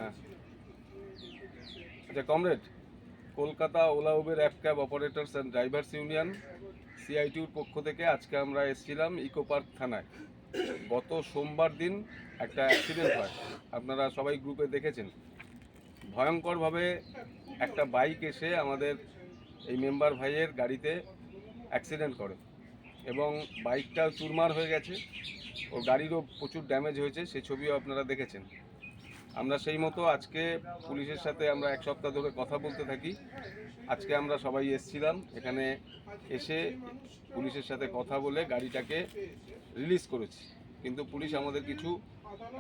হ্যাঁ আচ্ছা comrade, Kolkata Ola Uber app cab operators and drivers union সিআইটিউর পক্ষ থেকে আজকে আমরা এসেছিলাম ইকো পার্ক থানায়। গত সোমবার দিন একটা অ্যাক্সিডেন্ট হয়, আপনারা সবাই গ্রুপে দেখেছেন। ভয়ঙ্করভাবে একটা বাইক এসে আমাদের এই মেম্বার ভাইয়ের গাড়িতে অ্যাক্সিডেন্ট করে এবং বাইকটাও চুরমার হয়ে গেছে, ওর গাড়িরও প্রচুর ড্যামেজ হয়েছে, সেই ছবিও আপনারা দেখেছেন। আমরা সেই মতো আজকে পুলিশের সাথে আমরা এক সপ্তাহ ধরে কথা বলতে থাকি। আজকে আমরা সবাই এসেছিলাম এখানে, এসে পুলিশের সাথে কথা বলে গাড়িটাকে রিলিজ করেছি, কিন্তু পুলিশ আমাদের কিছু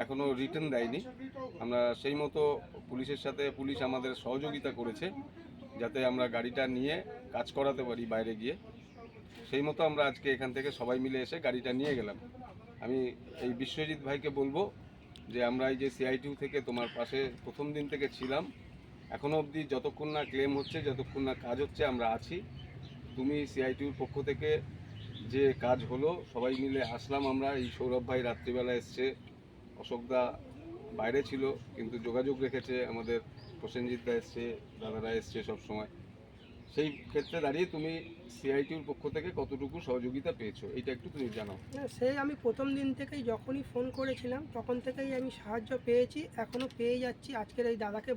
এখনও রিটার্ন দেয়নি। আমরা সেই মতো পুলিশের সাথে, পুলিশ আমাদের সহযোগিতা করেছে যাতে আমরা গাড়িটা নিয়ে কাজ করাতে পারি বাইরে গিয়ে। সেই মতো আমরা আজকে এখান থেকে সবাই মিলে এসে গাড়িটা নিয়ে গেলাম। আমি এই বিশ্বজিৎ ভাইকে বলবো যে আমরা এই যে সিআইটিউ থেকে তোমার পাশে প্রথম দিন থেকে ছিলাম, এখনও অবধি যতক্ষণ না ক্লেম হচ্ছে, যতক্ষণ না কাজ হচ্ছে, আমরা আছি। তুমি সিআইটিউর পক্ষ থেকে যে কাজ হলো সবাই মিলে আসলাম আমরা। এই সৌরভ ভাই রাত্রিবেলা এসছে, অশোকদা বাইরে ছিল কিন্তু যোগাযোগ রেখেছে, আমাদের প্রসেনজিৎ দা এসছে, দাদারা এসছে সব সময়। সেই ক্ষেত্রে দাঁড়িয়ে তুমি সিআইটিউর পক্ষ থেকে কতটুকু সহযোগিতা পেয়েছো এইটা একটু তুমি জানাও। সেই আমি প্রথম দিন থেকেই যখনই ফোন করেছিলাম তখন থেকেই আমি সাহায্য পেয়েছি, এখনও পেয়ে যাচ্ছি। আজকের এই দাদাকে,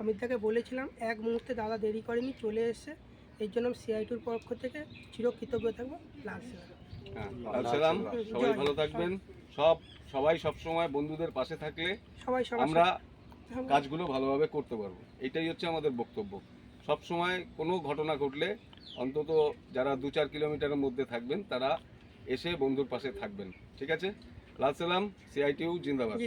অমিতদাকে বলেছিলাম, এক মুহূর্তে দাদা দেরি করেনি, চলে এসে। এই জন্য সিআইটিউর পক্ষ থেকে চিরকৃতজ্ঞ থাকবো। লাল সালাম। হ্যাঁ, লাল সালাম। সবাই ভালো থাকবেন। সবাই সব সময় বন্ধুদের পাশে থাকলে সবাই আমরা কাজগুলো ভালোভাবে করতে পারবো, এটাই হচ্ছে আমাদের বক্তব্য। সব সময় কোনো ঘটনা ঘটলে অন্তত যারা 2-4 কিলোমিটারের মধ্যে থাকবেন তারা এসে বন্ধুর পাশে থাকবেন, ঠিক আছে? লাল সালাম। সিআইটিউ জিন্দাবাদ।